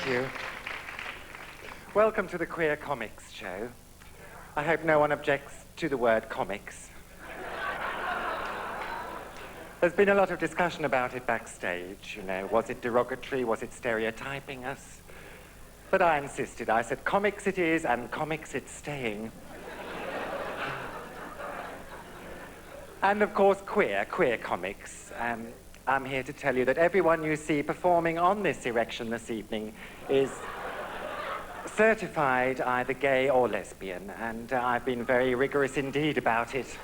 Thank you. Welcome to the Queer Comics Show. I hope no one objects to the word comics. There's been a lot of discussion about it backstage, you know. Was it derogatory? Was it stereotyping us? But I insisted. I said, comics it is, and comics it's staying. And of course, queer comics. I'm here to tell you that everyone you see performing on this erection this evening is certified either gay or lesbian, and I've been very rigorous indeed about it.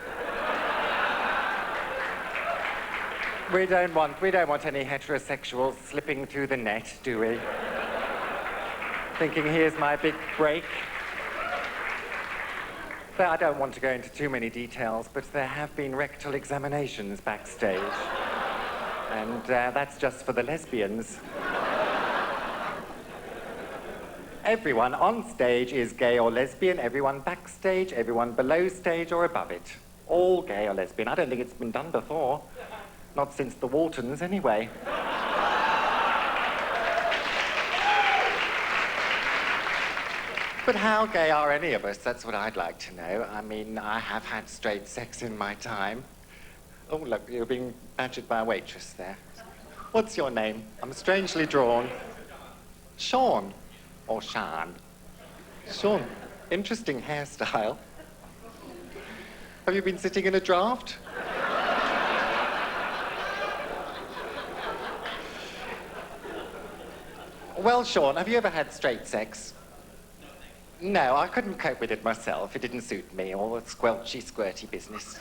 We don't want any heterosexuals slipping through the net, do we? Thinking, here's my big break. But I don't want to go into too many details, but there have been rectal examinations backstage. And that's just for the lesbians. Everyone on stage is gay or lesbian, everyone backstage, everyone below stage or above it. All gay or lesbian. I don't think it's been done before. Not since the Waltons, anyway. But how gay are any of us? That's what I'd like to know. I mean, I have had straight sex in my time. Oh, look, you're being badgered by a waitress there. What's your name? I'm strangely drawn. Sean. Or Sean. Sean. Interesting hairstyle. Have you been sitting in a draft? Well, Sean, have you ever had straight sex? No, I couldn't cope with it myself. It didn't suit me, all the squelchy, squirty business.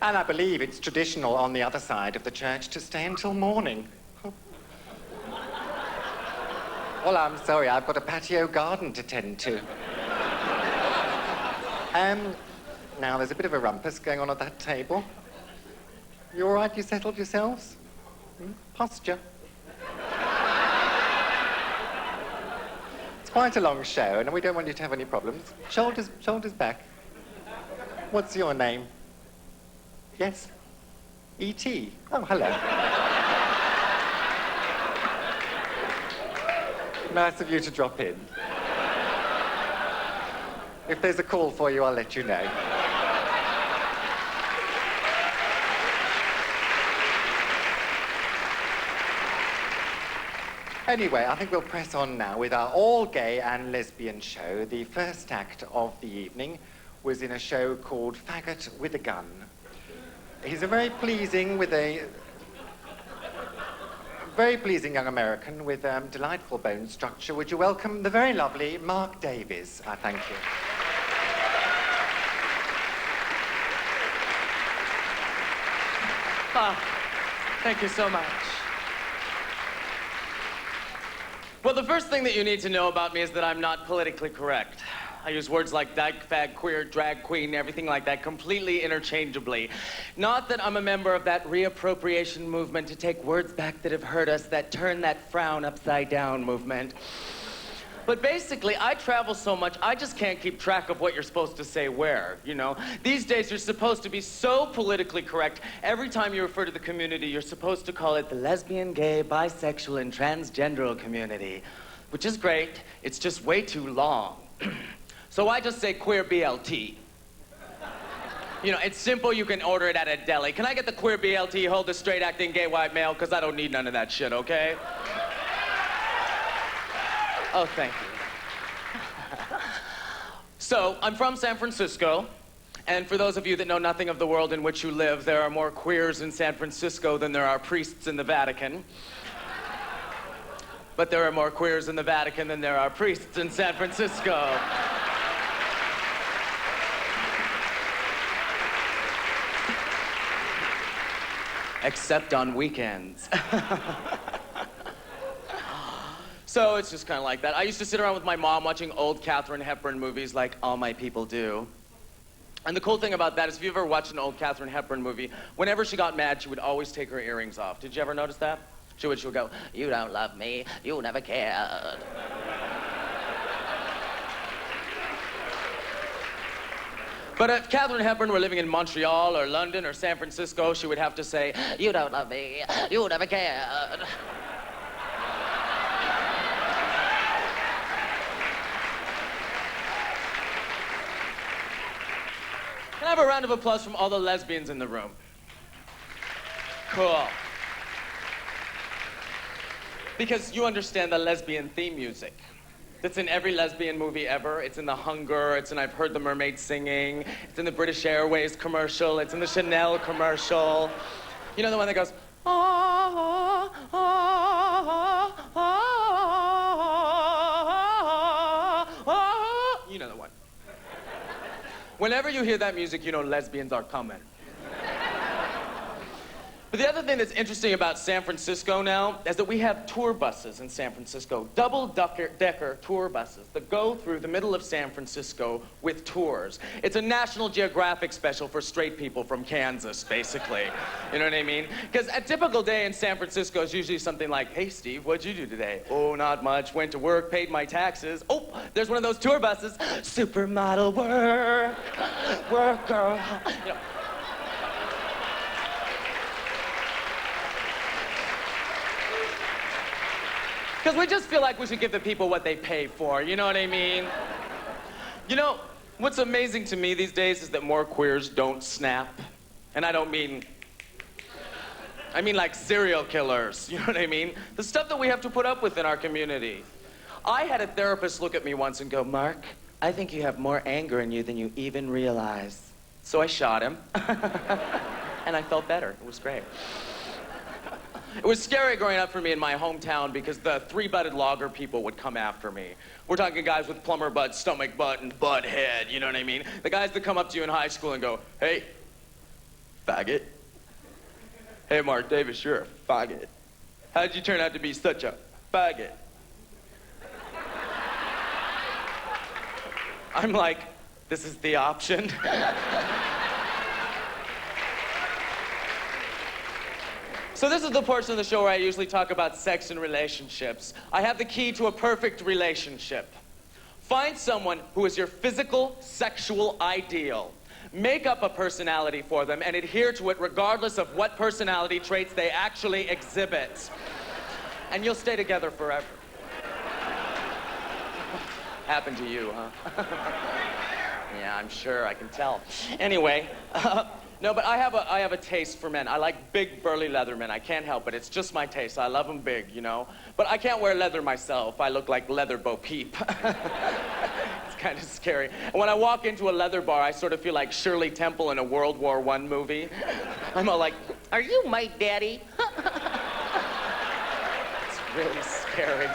And I believe it's traditional on the other side of the church to stay until morning. Well, I'm sorry, I've got a patio garden to tend to. Now, there's a bit of a rumpus going on at that table. You all right? You settled yourselves? Posture. It's quite a long show, and we don't want you to have any problems. Shoulders back. What's your name? Yes? E.T. Oh, hello. Nice of you to drop in. If there's a call for you, I'll let you know. Anyway, I think we'll press on now with our all-gay and lesbian show. The first act of the evening was in a show called Faggot with a Gun. He's a very pleasing young American with delightful bone structure. Would you welcome the very lovely Mark Davies? I thank you. Thank you so much. Well, the first thdyke, that you need to know about me is that I'm not politically correct. I use words like dyke, fag, queer, drag queen, everything like that, completely interchangeably. Not that I'm a member of that reappropriation movement to take words back that have hurt us, that turn that frown upside down movement. But basically, I travel so much, I just can't keep track of what you're supposed to say where, you know? These days, you're supposed to be so politically correct. Every time you refer to the community, you're supposed to call it the lesbian, gay, bisexual, and transgender community, which is great. It's just way too long. So I just say queer BLT. You know, it's simple, you can order it at a deli. Can I get the queer BLT, hold the straight acting gay white male? Because I don't need none of that shit, okay? Oh, thank you. So, I'm from San Francisco, and for those of you that know nothing of the world in which you live, there are more queers in San Francisco than there are priests in the Vatican. But there are more queers in the Vatican than there are priests in San Francisco. Except on weekends. So it's just kind of like that. I used to sit around with my mom watching old Katharine Hepburn movies like all my people do. And the cool thing about that is if you ever watched an old Katharine Hepburn movie, whenever she got mad, she would always take her earrings off. Did you ever notice that? She would go, "You don't love me, you never cared." But if Katharine Hepburn were living in Montreal or London or San Francisco, she would have to say, "You don't love me. You never cared." Can I have a round of applause from all the lesbians in the room? Cool. Because you understand the lesbian theme music. That's in every lesbian movie ever. It's in The Hunger, it's in I've Heard the Mermaid Singing, it's in the British Airways commercial, it's in the Chanel commercial. You know the one that goes, ah, ah, ah, ah, ah. You know the one. Whenever you hear that music, you know lesbians are coming. But the other thing that's interesting about San Francisco now is that we have tour buses in San Francisco, double-decker tour buses that go through the middle of San Francisco with tours. It's a National Geographic special for straight people from Kansas, basically. You know what I mean? Because a typical day in San Francisco is usually something like, "Hey, Steve, what'd you do today?" "Oh, not much. Went to work, paid my taxes." "Oh, there's one of those tour buses. Supermodel work, work girl." You know. Because we just feel like we should give the people what they pay for, you know what I mean? You know, what's amazing to me these days is that more queers don't snap. And I mean like serial killers, you know what I mean? The stuff that we have to put up with in our community. I had a therapist look at me once and go, "Mark, I think you have more anger in you than you even realize." So I shot him. And I felt better. It was great. It was scary growing up for me in my hometown because the three-butted logger people would come after me. We're talking guys with plumber butt, stomach butt, and butt head, you know what I mean? The guys that come up to you in high school and go, "Hey, faggot. Hey, Mark Davis, you're a faggot. How'd you turn out to be such a faggot?" I'm like, this is the option? So this is the portion of the show where I usually talk about sex and relationships. I have the key to a perfect relationship. Find someone who is your physical, sexual ideal. Make up a personality for them and adhere to it regardless of what personality traits they actually exhibit. And you'll stay together forever. Happened to you, huh? Yeah, I'm sure, I can tell. Anyway, no, but I have a taste for men. I like big, burly leather men. I can't help it. It's just my taste. I love them big, you know? But I can't wear leather myself. I look like Leather Bo Peep. It's kind of scary. And when I walk into a leather bar, I sort of feel like Shirley Temple in a World War I movie. I'm all like, "Are you my daddy?" It's really scary.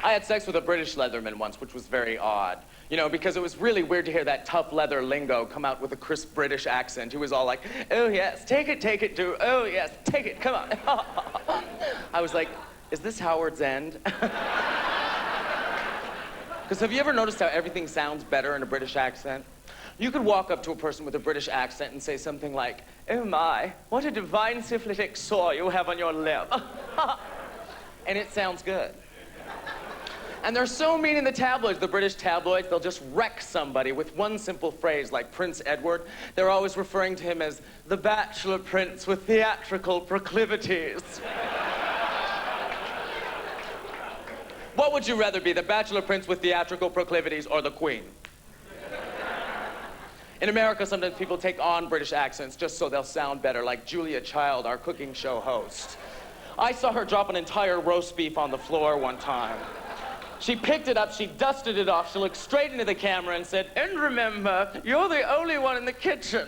I had sex with a British leatherman once, which was very odd. You know, because it was really weird to hear that tough leather lingo come out with a crisp British accent. He was all like, "Oh, yes, take it, dude. Oh, yes, take it, come on." I was like, is this Howard's End? Because have you ever noticed how everything sounds better in a British accent? You could walk up to a person with a British accent and say something like, "Oh, my, what a divine syphilitic sore you have on your lip." And it sounds good. And they're so mean in the tabloids, the British tabloids, they'll just wreck somebody with one simple phrase, like Prince Edward. They're always referring to him as the bachelor prince with theatrical proclivities. What would you rather be, the bachelor prince with theatrical proclivities or the queen? In America, sometimes people take on British accents just so they'll sound better, like Julia Child, our cooking show host. I saw her drop an entire roast beef on the floor one time. She picked it up, she dusted it off, she looked straight into the camera and said, "And remember, you're the only one in the kitchen."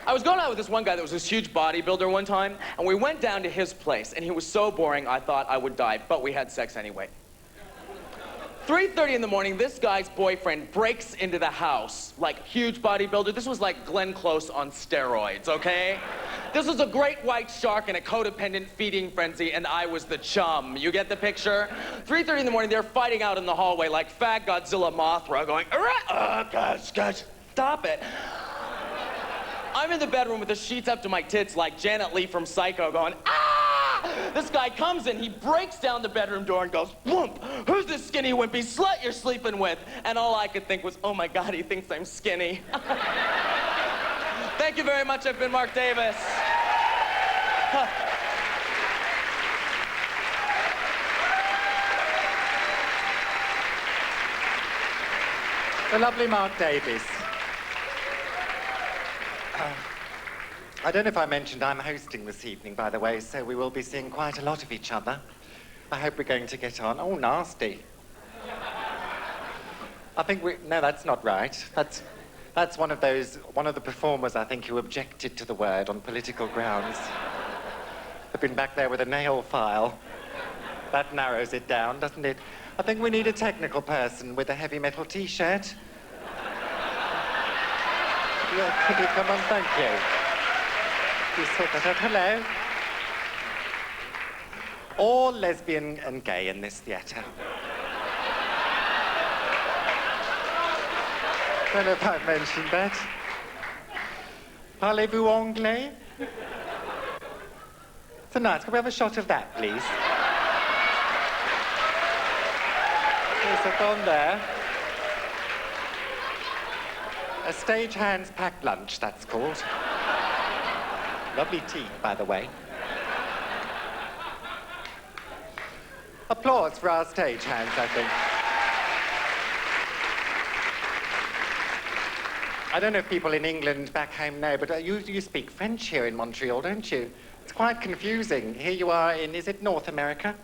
I was going out with this one guy that was this huge bodybuilder one time, and we went down to his place, and he was so boring I thought I would die, but we had sex anyway. 3:30 in the morning, this guy's boyfriend breaks into the house, like huge bodybuilder. This was like Glenn Close on steroids, okay? This was a great white shark in a codependent feeding frenzy, and I was the chum. You get the picture? 3:30 in the morning, they're fighting out in the hallway like fag Godzilla Mothra going, "Oh, gosh, stop it." I'm in the bedroom with the sheets up to my tits like Janet Leigh from Psycho going, ah! This guy comes in, he breaks down the bedroom door and goes, whoomp, who's this skinny wimpy slut you're sleeping with? And all I could think was, oh my God, he thinks I'm skinny. Thank you very much, I've been Mark Davis. The lovely Mark Davies. I don't know if I mentioned I'm hosting this evening, by the way, so we will be seeing quite a lot of each other. I hope we're going to get on. Oh, nasty. I think no, that's not right. That's one of the performers, I think, who objected to the word on political grounds. They've been back there with a nail file. That narrows it down, doesn't it? I think we need a technical person with a heavy metal T-shirt. Yeah, could you come on? Thank you. You sort that out. Hello. All lesbian and gay in this theatre. Don't know if I've mentioned that. Parlez-vous anglais? So nice. Can we have a shot of that, please? Yes, up on there. A stagehand's packed lunch, that's called. Lovely tea, by the way. Applause for our stagehands, I think. I don't know if people in England back home know, but you speak French here in Montreal, don't you? It's quite confusing. Here you are in, is it North America?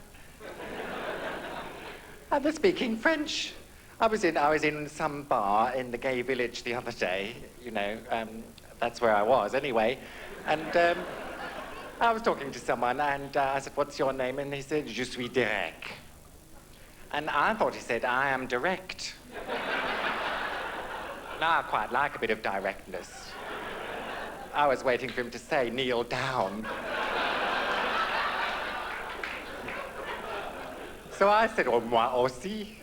And they're speaking French. I was in some bar in the gay village the other day, you know, that's where I was anyway, and I was talking to someone and I said, what's your name? And he said, Je suis direct. And I thought he said, I am direct. Now I quite like a bit of directness. I was waiting for him to say, kneel down. So I said, oh, moi aussi.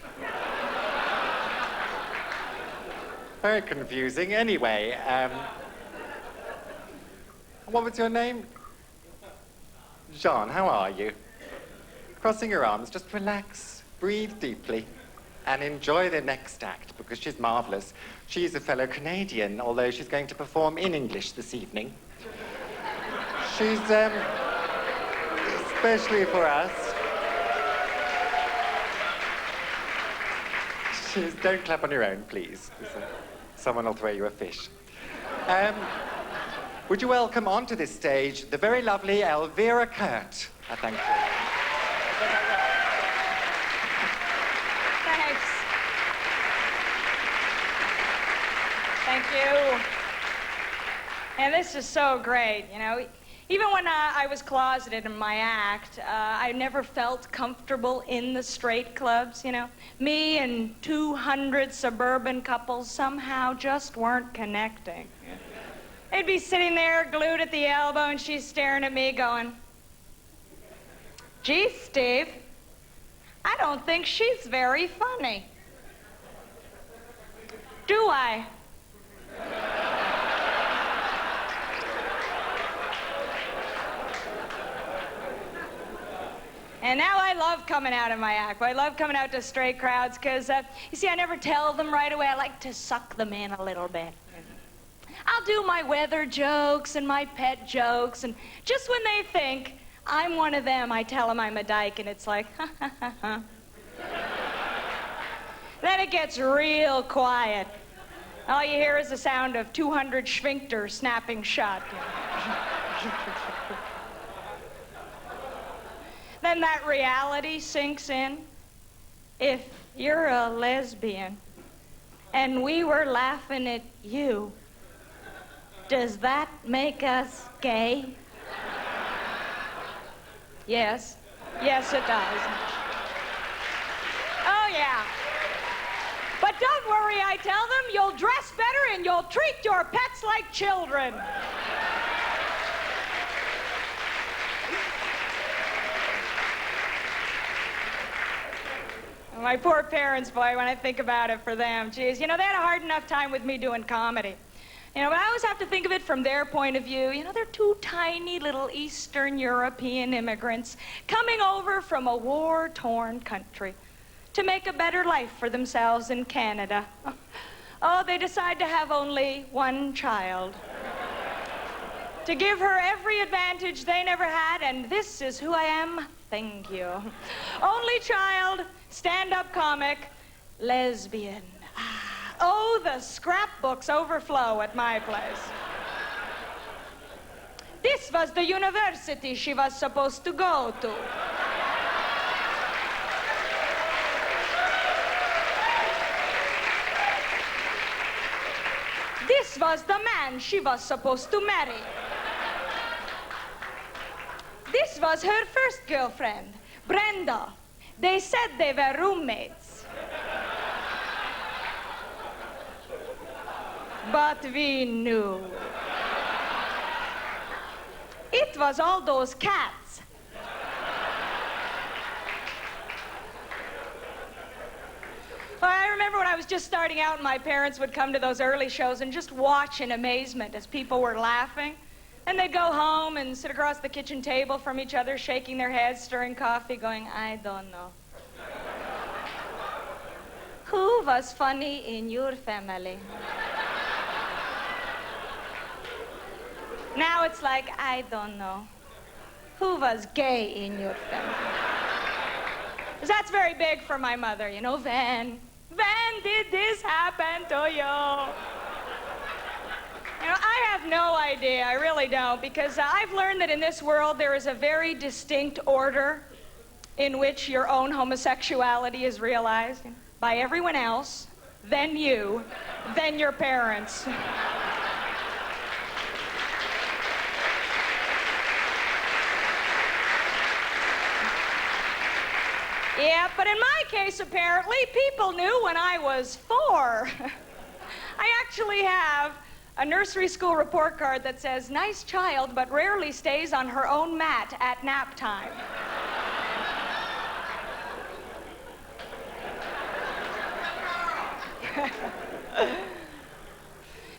Very confusing. Anyway, what was your name? Jean, how are you? Crossing your arms, just relax, breathe deeply, and enjoy the next act, because she's marvellous. She's a fellow Canadian, although she's going to perform in English this evening. She's, especially for us, don't clap on your own, please. Someone will throw you a fish. Would you welcome onto this stage the very lovely Elvira Kurt? Thank you. Thanks. Thank you. And this is so great, you know. Even when I was closeted in my act, I never felt comfortable in the straight clubs, you know. Me and 200 suburban couples somehow just weren't connecting. They'd be sitting there glued at the elbow and she's staring at me going, gee, Steve, I don't think she's very funny. Do I? And now I love coming out in my act. I love coming out to straight crowds because, you see, I never tell them right away. I like to suck them in a little bit. I'll do my weather jokes and my pet jokes, and just when they think I'm one of them, I tell them I'm a dyke, and it's like, ha, ha, ha, ha. Then it gets real quiet. All you hear is the sound of 200 sphincters snapping shut. Then that reality sinks in. If you're a lesbian and we were laughing at you, does that make us gay? Yes. Yes, it does. Oh, yeah. But don't worry, I tell them, you'll dress better and you'll treat your pets like children. My poor parents, boy, when I think about it for them, geez, you know, they had a hard enough time with me doing comedy. You know, but I always have to think of it from their point of view. You know, they're two tiny little Eastern European immigrants coming over from a war-torn country to make a better life for themselves in Canada. Oh, they decide to have only one child. To give her every advantage they never had, and this is who I am, thank you. Only child, stand-up comic, lesbian. Oh, the scrapbooks overflow at my place. This was the university she was supposed to go to. This was the man she was supposed to marry. This was her first girlfriend, Brenda. They said they were roommates. But we knew. It was all those cats. Well, I remember when I was just starting out and my parents would come to those early shows and just watch in amazement as people were laughing. And they'd go home and sit across the kitchen table from each other, shaking their heads, stirring coffee, going, I don't know. Who was funny in your family? Now it's like, I don't know. Who was gay in your family? 'Cause that's very big for my mother, you know, Van, did this happen to you? You know, I have no idea, I really don't, because I've learned that in this world there is a very distinct order in which your own homosexuality is realized by everyone else, then you, then your parents. Yeah, but in my case, apparently, people knew when I was 4. I actually have a nursery school report card that says, nice child, but rarely stays on her own mat at nap time.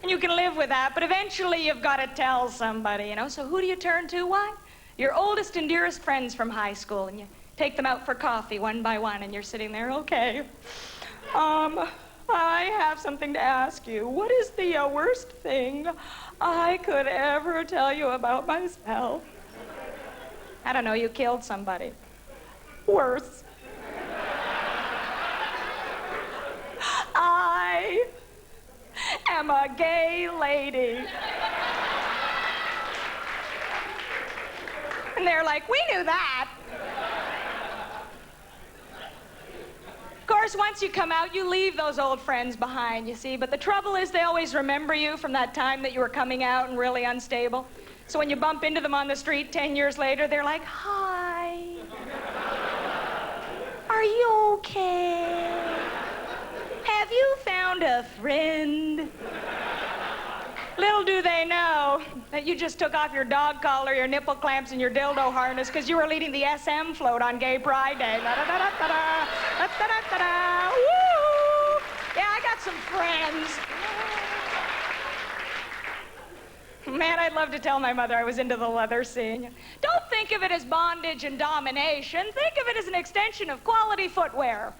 And you can live with that, but eventually you've got to tell somebody, you know? So who do you turn to? Why? Your oldest and dearest friends from high school, and you take them out for coffee one by one, and you're sitting there, okay. I have something to ask you. What is the worst thing I could ever tell you about myself? I don't know, you killed somebody. Worse. I am a gay lady. And they're like, we knew that. Of course, once you come out, you leave those old friends behind, you see. But the trouble is they always remember you from that time that you were coming out and really unstable. So when you bump into them on the street 10 years later, they're like, hi. Are you okay? Have you found a friend? Little do they know that you just took off your dog collar, your nipple clamps, and your dildo harness because you were leading the SM float on Gay Pride Day. Da-da-da-da-da-da, da-da-da-da-da. Woo! Yeah, I got some friends. Man, I'd love to tell my mother I was into the leather scene. Don't think of it as bondage and domination. Think of it as an extension of quality footwear.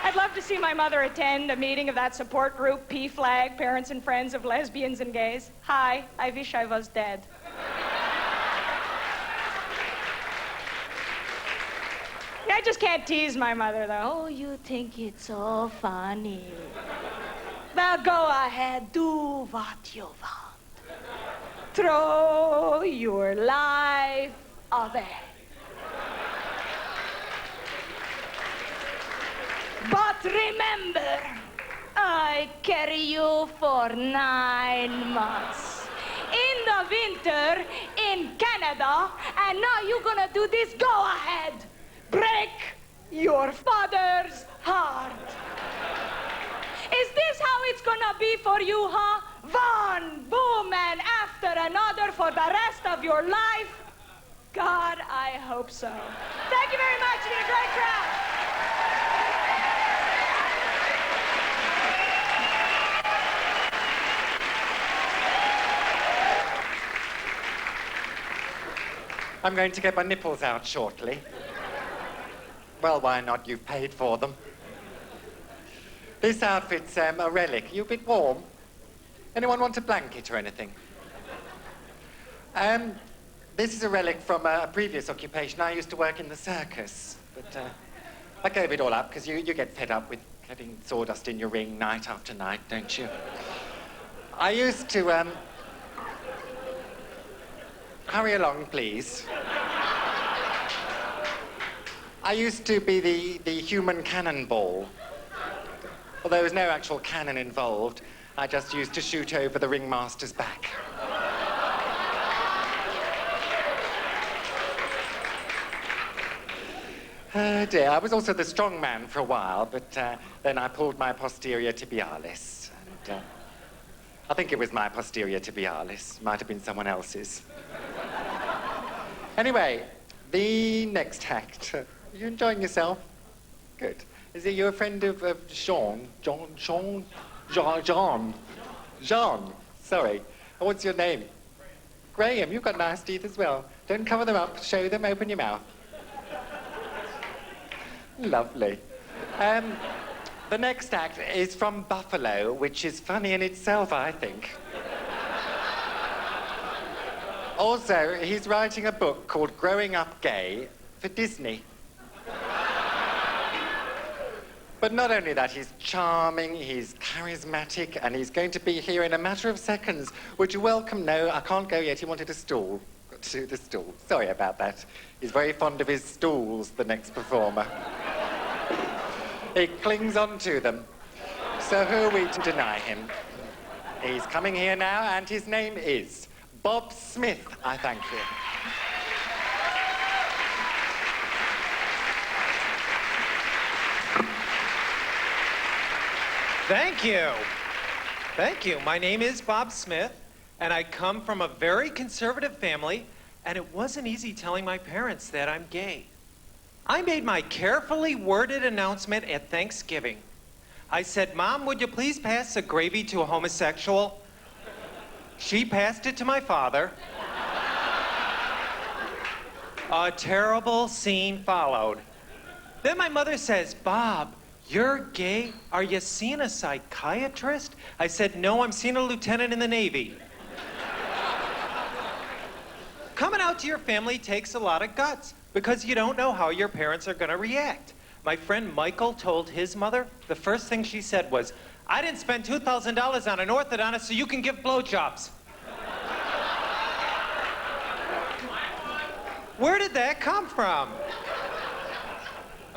I'd love to see my mother attend a meeting of that support group, PFLAG, Parents and Friends of Lesbians and Gays. Hi, I wish I was dead. I just can't tease my mother, though. Oh, you think it's so funny. Well, go ahead, do what you want. Throw your life away. But remember, I carry you for 9 months. In the winter, in Canada, and now you're gonna do this. Go ahead. Break your father's heart. Is this how it's gonna be for you, huh? One boom and after another for the rest of your life? God, I hope so. Thank you very much. You did a great crowd. I'm going to get my nipples out shortly. Well, why not? You've paid for them. This outfit's a relic. You a bit warm? Anyone want a blanket or anything? This is a relic from a previous occupation. I used to work in the circus, but I gave it all up because you get fed up with getting sawdust in your ring night after night, don't you? I used to, hurry along, please. I used to be the human cannonball. Although there was no actual cannon involved, I just used to shoot over the ringmaster's back. Dear, I was also the strong man for a while, but then I pulled my posterior tibialis. And I think it was my posterior tibialis. Might have been someone else's. Anyway, the next act. Are you enjoying yourself? Good. Is it you a friend of Jean? Jean? Sorry. Oh, what's your name? Graham, you've got nice teeth as well. Don't cover them up. Show them. Open your mouth. Lovely. The next act is from Buffalo, which is funny in itself, I think. Also, he's writing a book called Growing Up Gay for Disney. But not only that, he's charming, he's charismatic, and he's going to be here in a matter of seconds. Would you welcome? No, I can't go yet. He wanted a stool. Got to do the stool. Sorry about that. He's very fond of his stools, the next performer. He clings on to them. So who are we to deny him? He's coming here now, and his name is Bob Smith. I thank you. Thank you. Thank you. My name is Bob Smith, and I come from a very conservative family, and it wasn't easy telling my parents that I'm gay. I made my carefully worded announcement at Thanksgiving. I said, "Mom, would you please pass the gravy to a homosexual?" She passed it to my father. A terrible scene followed. Then my mother says, "Bob, you're gay? Are you seeing a psychiatrist?" I said, "No, I'm seeing a lieutenant in the Navy." Coming out to your family takes a lot of guts because you don't know how your parents are going to react. My friend Michael told his mother, the first thing she said was, "I didn't spend $2,000 on an orthodontist so you can give blowjobs." Where did that come from?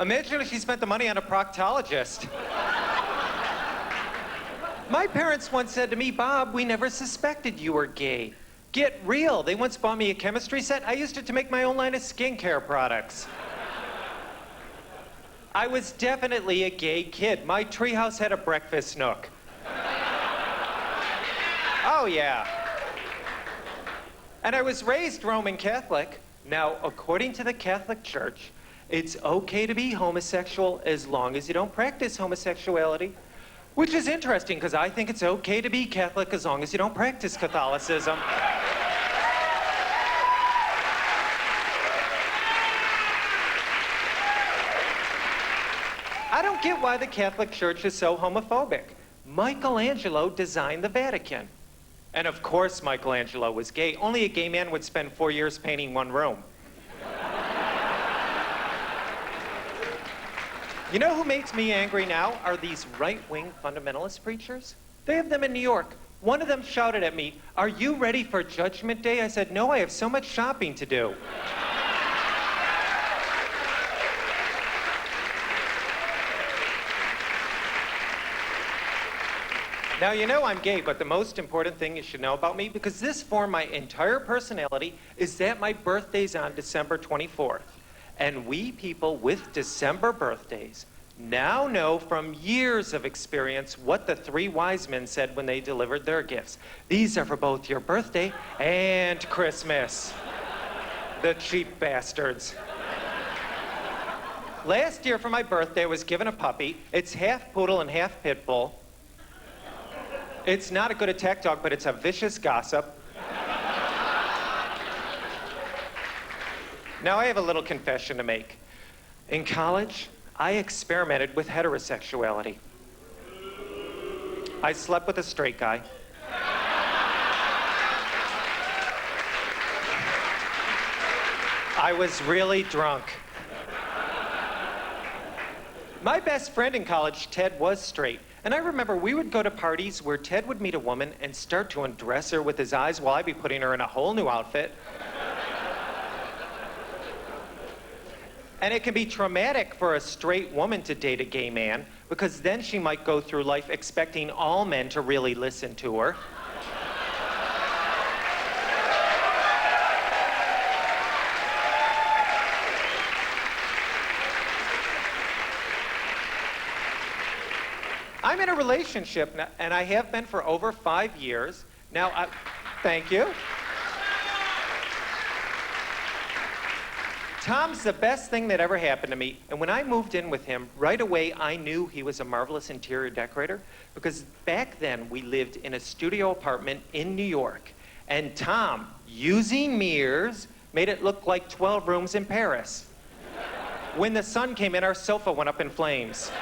Imagine if she spent the money on a proctologist. My parents once said to me, "Bob, we never suspected you were gay. Get real." They once bought me a chemistry set. I used it to make my own line of skincare products. I was definitely a gay kid. My treehouse had a breakfast nook. Oh, yeah. And I was raised Roman Catholic. Now, according to the Catholic Church, it's okay to be homosexual as long as you don't practice homosexuality. Which is interesting, because I think it's okay to be Catholic as long as you don't practice Catholicism. I don't get why the Catholic Church is so homophobic. Michelangelo designed the Vatican. And of course Michelangelo was gay. Only a gay man would spend 4 years painting one room. You know who makes me angry now are these right-wing fundamentalist preachers. They have them in New York. One of them shouted at me, "Are you ready for Judgment Day?" I said, "No, I have so much shopping to do." Now, you know I'm gay, but the most important thing you should know about me, because this formed my entire personality, is that my birthday's on December 24th. And we people with December birthdays now know from years of experience what the three wise men said when they delivered their gifts. These are for both your birthday and Christmas. The cheap bastards. Last year for my birthday, I was given a puppy. It's half poodle and half pit bull. It's not a good attack dog, but it's a vicious gossip. Now I have a little confession to make. In college, I experimented with heterosexuality. I slept with a straight guy. I was really drunk. My best friend in college, Ted, was straight. And I remember we would go to parties where Ted would meet a woman and start to undress her with his eyes while I'd be putting her in a whole new outfit. And it can be traumatic for a straight woman to date a gay man because then she might go through life expecting all men to really listen to her. I'm in a relationship, and I have been for over 5 years. Now, thank you. Tom's the best thing that ever happened to me, and when I moved in with him, right away I knew he was a marvelous interior decorator because back then we lived in a studio apartment in New York, and Tom, using mirrors, made it look like 12 rooms in Paris. When the sun came in, our sofa went up in flames.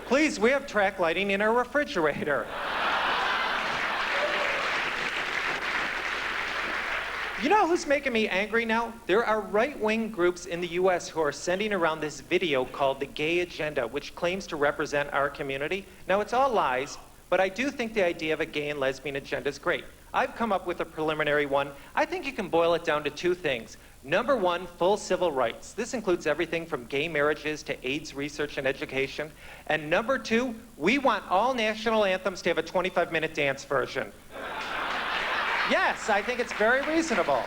Please, we have track lighting in our refrigerator. You know who's making me angry now? There are right-wing groups in the US who are sending around this video called The Gay Agenda, which claims to represent our community. Now, it's all lies, but I do think the idea of a gay and lesbian agenda is great. I've come up with a preliminary one. I think you can boil it down to 2 things. Number 1, full civil rights. This includes everything from gay marriages to AIDS research and education. And number 2, we want all national anthems to have a 25-minute dance version. Yes, I think it's very reasonable.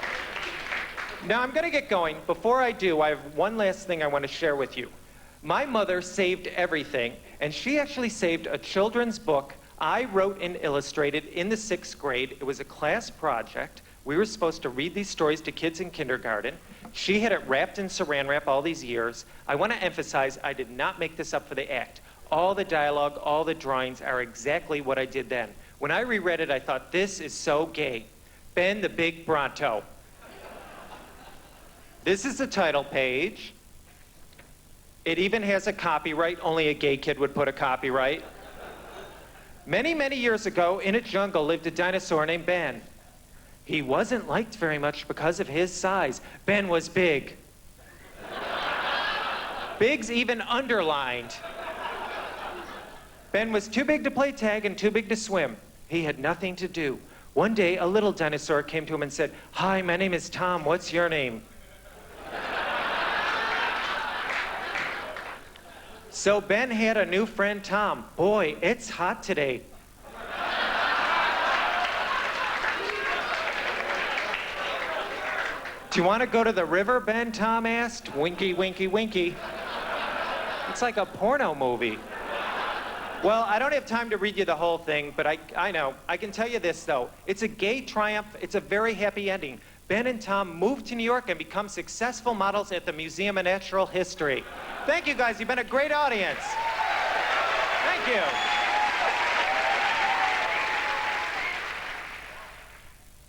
Now, I'm going to get going. Before I do, I have one last thing I want to share with you. My mother saved everything, and she actually saved a children's book I wrote and illustrated in the 6th grade. It was a class project. We were supposed to read these stories to kids in kindergarten. She had it wrapped in saran wrap all these years. I want to emphasize I did not make this up for the act. All the dialogue, all the drawings are exactly what I did then. When I reread it, I thought, this is so gay. Ben the Big Bronto. This is the title page. It even has a copyright. Only a gay kid would put a copyright. Many, many years ago, in a jungle lived a dinosaur named Ben. He wasn't liked very much because of his size. Ben was big. Big's even underlined. Ben was too big to play tag and too big to swim. He had nothing to do. One day, a little dinosaur came to him and said, "Hi, my name is Tom. What's your name?" So Ben had a new friend, Tom. Boy, it's hot today. Do you want to go to the river, Ben? Tom asked. Winky, winky, winky. It's like a porno movie. Well, I don't have time to read you the whole thing, but I know. I can tell you this, though. It's a gay triumph. It's a very happy ending. Ben and Tom moved to New York and become successful models at the Museum of Natural History. Thank you, guys. You've been a great audience. Thank you.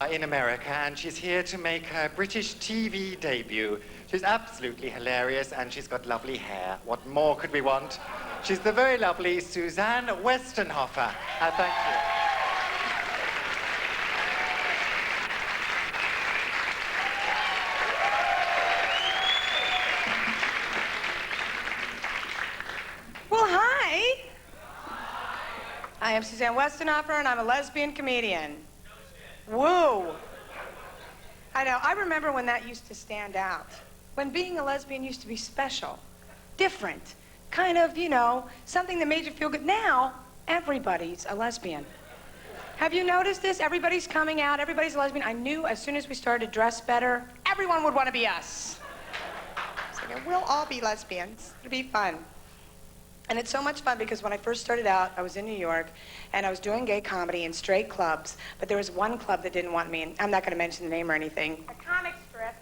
In America, and she's here to make her British TV debut. She's absolutely hilarious, and she's got lovely hair. What more could we want? She's the very lovely Suzanne Westenhofer. Thank you. Well, hi. I am Suzanne Westenhofer, and I'm a lesbian comedian. Woo! I know, I remember when that used to stand out. When being a lesbian used to be special, different, kind of, you know, something that made you feel good. Now, everybody's a lesbian. Have you noticed this? Everybody's coming out, everybody's a lesbian. I knew as soon as we started to dress better, everyone would want to be us. So we'll all be lesbians. It'll be fun. And it's so much fun because when I first started out, I was in New York, and I was doing gay comedy in straight clubs, but there was one club that didn't want me, and I'm not going to mention the name or anything. A comic strip.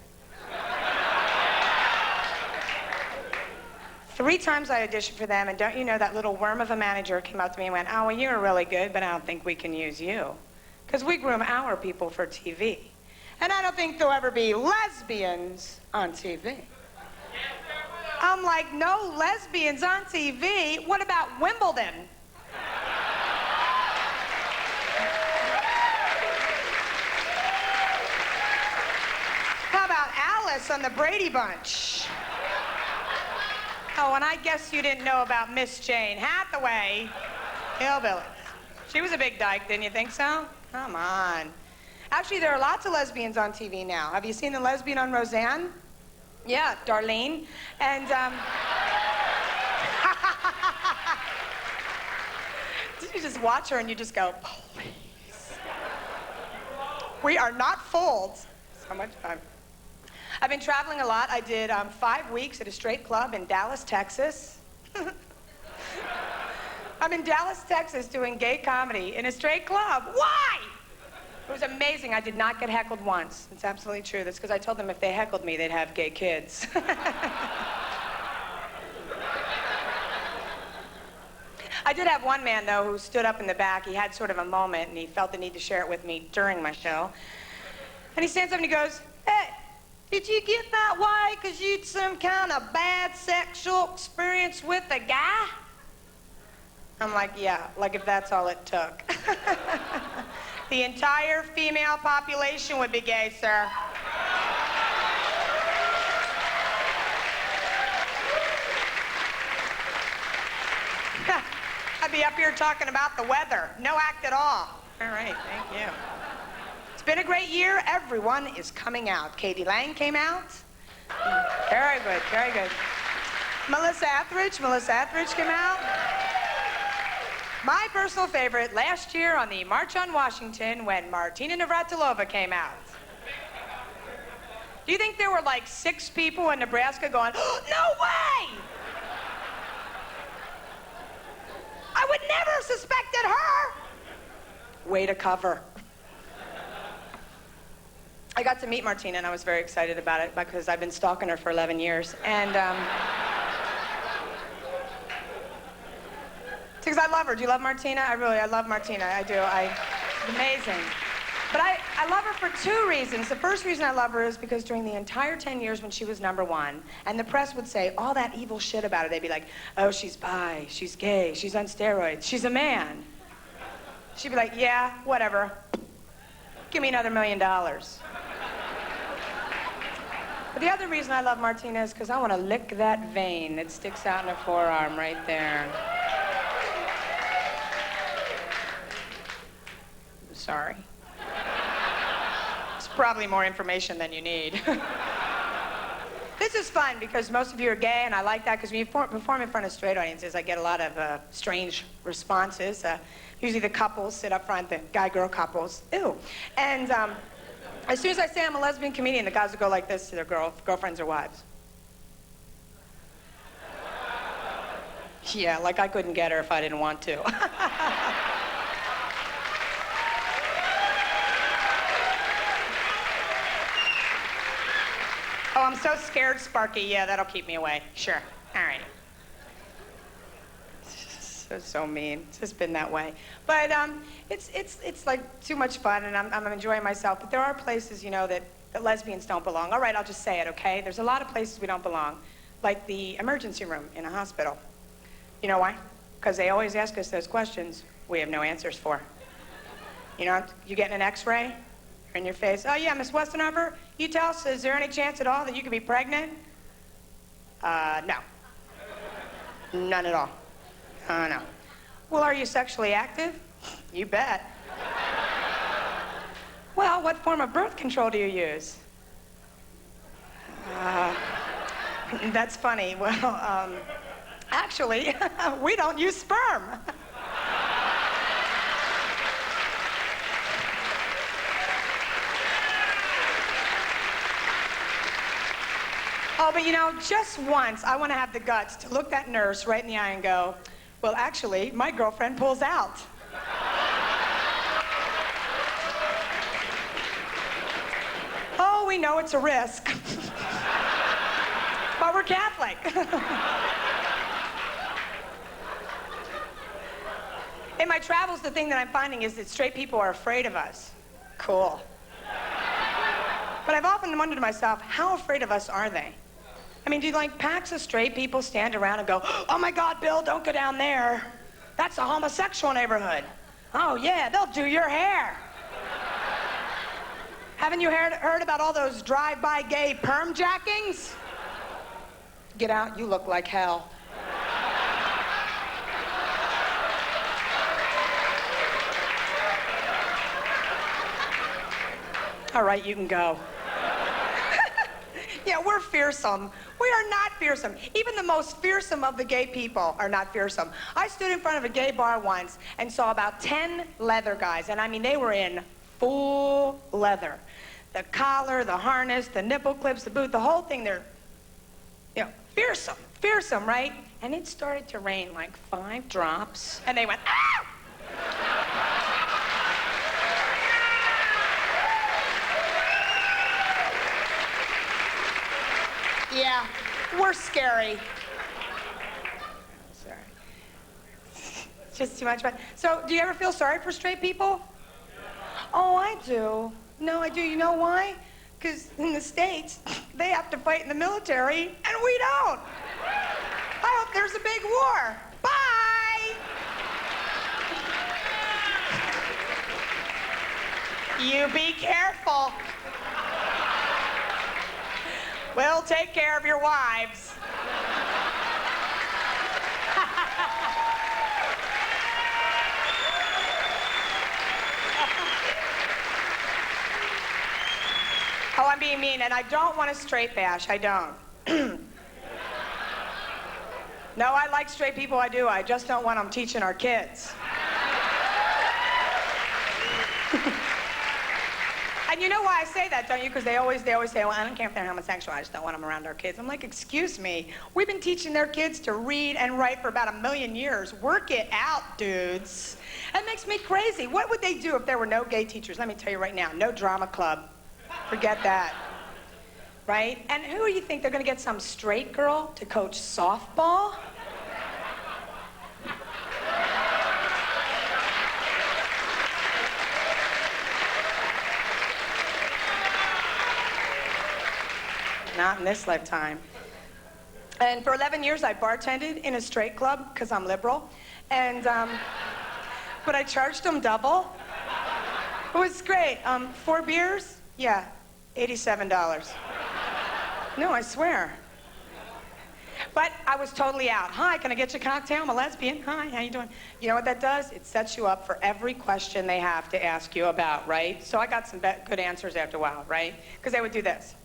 3 times I auditioned for them, and don't you know, that little worm of a manager came up to me and went, "Oh, well, you're really good, but I don't think we can use you, because we groom our people for TV." And I don't think there'll ever be lesbians on TV. I'm like, no lesbians on TV? What about Wimbledon? How about Alice on the Brady Bunch? Oh, and I guess you didn't know about Miss Jane Hathaway, Hillbilly. She was a big dyke, didn't you think so? Come on. Actually, there are lots of lesbians on TV now. Have you seen the lesbian on Roseanne? Yeah, Darlene. And, you just watch her and you just go, please. We are not fooled. So much fun. I've been traveling a lot. I did 5 weeks at a straight club in Dallas, Texas. I'm in Dallas, Texas doing gay comedy in a straight club. Why? It was amazing. I did not get heckled once. It's absolutely true. That's because I told them if they heckled me, they'd have gay kids. I did have one man, though, who stood up in the back. He had sort of a moment, and he felt the need to share it with me during my show. And he stands up and he goes, hey, did you get that way because you'd some kind of bad sexual experience with a guy? I'm like, yeah, like if that's all it took. The entire female population would be gay, sir. I'd be up here talking about the weather. No act at all. All right, thank you. It's been a great year. Everyone is coming out. Katie Lang came out. Very good, very good. Melissa Etheridge came out. My personal favorite, last year on the March on Washington when Martina Navratilova came out. Do you think there were like 6 people in Nebraska going, oh, no way! I would never have suspected her! Way to cover. I got to meet Martina and I was very excited about it because I've been stalking her for 11 years. And, because I love her. Do you love Martina? I love Martina. I do. Amazing. But I love her for 2 reasons. The first reason I love her is because during the entire 10 years when she was #1, and the press would say all that evil shit about her, they'd be like, oh, she's bi, she's gay, she's on steroids, she's a man. She'd be like, yeah, whatever. Give me another $1 million. But the other reason I love Martina is because I want to lick that vein that sticks out in her forearm right there. Sorry. It's probably more information than you need. This is fun because most of you are gay, and I like that because when you perform in front of straight audiences, I get a lot of strange responses. Usually the couples sit up front, the guy-girl couples. Ew. And as soon as I say I'm a lesbian comedian, the guys will go like this to their girlfriends or wives. Yeah, like I couldn't get her if I didn't want to. Oh, I'm so scared, Sparky. Yeah, that'll keep me away. Sure. All right. So mean. It's just been that way. But it's like too much fun, and I'm enjoying myself. But there are places, you know, that lesbians don't belong. All right, I'll just say it, okay? There's a lot of places we don't belong, like the emergency room in a hospital. You know why? Because they always ask us those questions we have no answers for. You know, you getting an X-ray? In your face. Oh, yeah, Miss Westenhofer, you tell us, is there any chance at all that you could be pregnant? No. None at all. No. Well, are you sexually active? You bet. Well, what form of birth control do you use? That's funny. Well, actually, we don't use sperm. Oh, but you know, just once, I want to have the guts to look that nurse right in the eye and go, well, actually, my girlfriend pulls out. Oh, we know it's a risk. But we're Catholic. In my travels, the thing that I'm finding is that straight people are afraid of us. Cool. But I've often wondered to myself, how afraid of us are they? I mean, do like packs of straight people stand around and go, oh my God, Bill, don't go down there. That's a homosexual neighborhood. Oh yeah, they'll do your hair. Haven't you heard about all those drive-by gay perm jackings? Get out, you look like hell. All right, you can go. Yeah, we're fearsome. We are not fearsome. Even the most fearsome of the gay people are not fearsome. I stood in front of a gay bar once and saw about 10 leather guys, and I mean, they were in full leather. The collar, the harness, the nipple clips, the boot, the whole thing, they're, you know, fearsome, right? And it started to rain like 5 drops, and they went, ah! Yeah, we're scary. Sorry. It's just too much fun. So, do you ever feel sorry for straight people? Oh, I do. No, I do. You know why? Because in the States, they have to fight in the military, and we don't. I hope there's a big war. Bye! You be careful. We'll take care of your wives. Oh, I'm being mean, and I don't want to straight bash. I don't. No, I like straight people, I do. I just don't want them teaching our kids. And you know why I say that, don't you? Because they always say, well, I don't care if they're homosexual, I just don't want them around our kids. I'm like, excuse me. We've been teaching their kids to read and write for about 1,000,000 years. Work it out, dudes. That makes me crazy. What would they do if there were no gay teachers? Let me tell you right now, no drama club. Forget that. Right? And who do you think they're going to get some straight girl to coach softball? Not in this lifetime. And for 11 years, I bartended in a straight club because I'm liberal. And, but I charged them double. It was great. 4 beers? Yeah, $87. No, I swear. But I was totally out. Hi, can I get you a cocktail? I'm a lesbian. Hi, how you doing? You know what that does? It sets you up for every question they have to ask you about, right? So I got some good answers after a while, right? Because they would do this.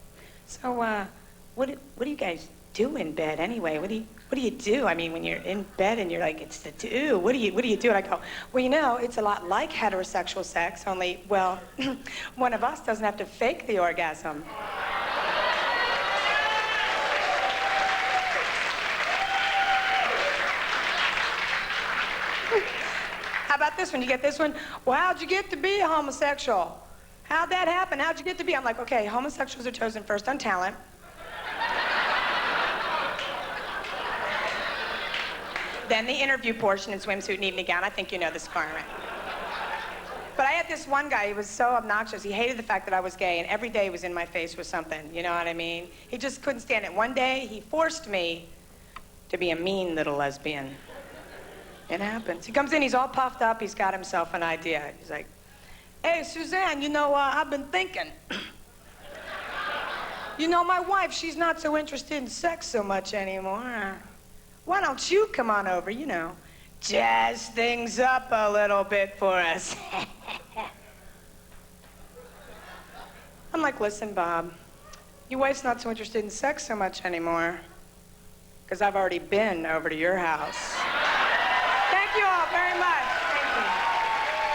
So, what do you guys do in bed anyway? What do you do? I mean, when you're in bed and you're like, it's the do. What do you do? And I go, well, you know, it's a lot like heterosexual sex, only, well, one of us doesn't have to fake the orgasm. How about this one? You get this one? Well, how'd you get to be a homosexual? How'd that happen? How'd you get to be? I'm like, okay, homosexuals are chosen first on talent. Then the interview portion in swimsuit and evening gown. I think you know this part, right? But I had this one guy, he was so obnoxious. He hated the fact that I was gay, and every day he was in my face with something. You know what I mean? He just couldn't stand it. One day, he forced me to be a mean little lesbian. It happens. He comes in, he's all puffed up, he's got himself an idea. He's like, hey, Suzanne, you know, I've been thinking. You know, my wife, she's not so interested in sex so much anymore. Why don't you come on over, you know, jazz things up a little bit for us. I'm like, listen, Bob, your wife's not so interested in sex so much anymore, because I've already been over to your house. Thank you all very much. Thank you.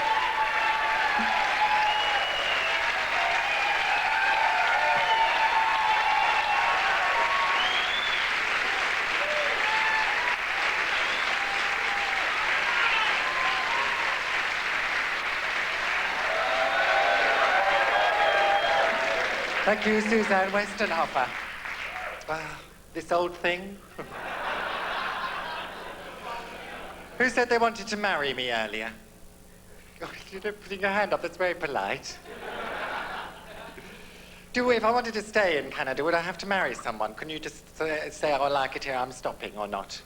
Thank you, Suzanne Westenhofer. This old thing. Who said they wanted to marry me earlier? Oh, you don't put your hand up, that's very polite. if I wanted to stay in Canada, would I have to marry someone? Can you just say, oh, I like it here, I'm stopping, or not?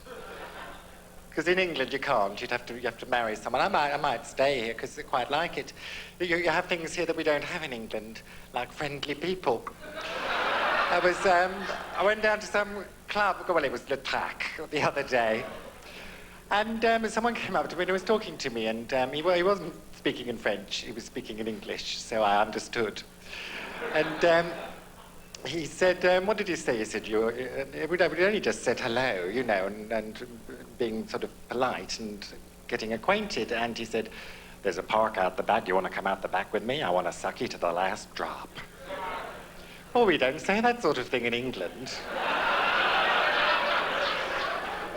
Because in England you can't. You have to marry someone. I might stay here because I quite like it. You have things here that we don't have in England, like friendly people. I went down to some club, well, it was Le Trac, the other day, and someone came up to me and was talking to me, and he wasn't speaking in French, he was speaking in English, so I understood. And he said, what did he say? He said, we'd only just said hello, you know, and being sort of polite and getting acquainted, and he said, there's a park out the back, you want to come out the back with me? I want to suck you to the last drop. Oh, we don't say that sort of thing in England.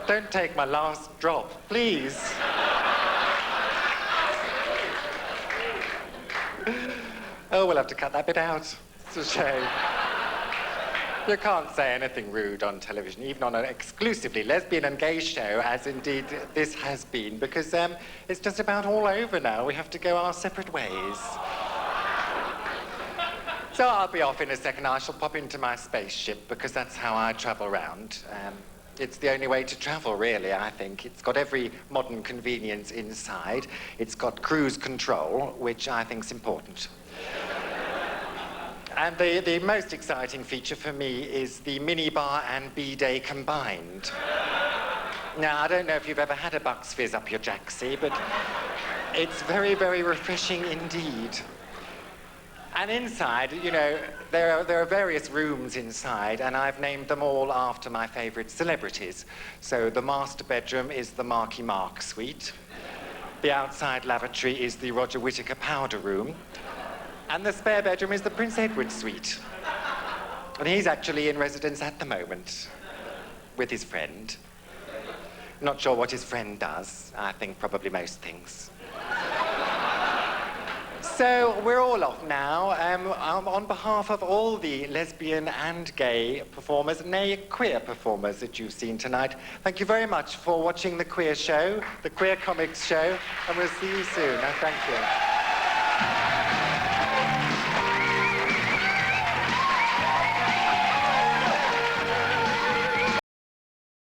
Don't take my last drop, please. Oh, we'll have to cut that bit out. It's a shame. You can't say anything rude on television, even on an exclusively lesbian and gay show, as indeed this has been, because it's just about all over now. We have to go our separate ways. So I'll be off in a second. I shall pop into my spaceship, because that's how I travel around. It's the only way to travel, really, I think. It's got every modern convenience inside. It's got cruise control, which I think's important. And the most exciting feature for me is the minibar and bidet combined. Now, I don't know if you've ever had a Bucks Fizz up your jacksie, but it's very, very refreshing indeed. And inside, you know, there are various rooms inside, and I've named them all after my favourite celebrities. So the master bedroom is the Marky Mark suite. The outside lavatory is the Roger Whittaker powder room. And the spare bedroom is the Prince Edward suite. And he's actually in residence at the moment with his friend. Not sure what his friend does. I think probably most things. So we're all off now. On behalf of all the lesbian and gay performers, nay, queer performers that you've seen tonight, thank you very much for watching The Queer Show, The Queer Comics Show, and we'll see you soon. Thank you.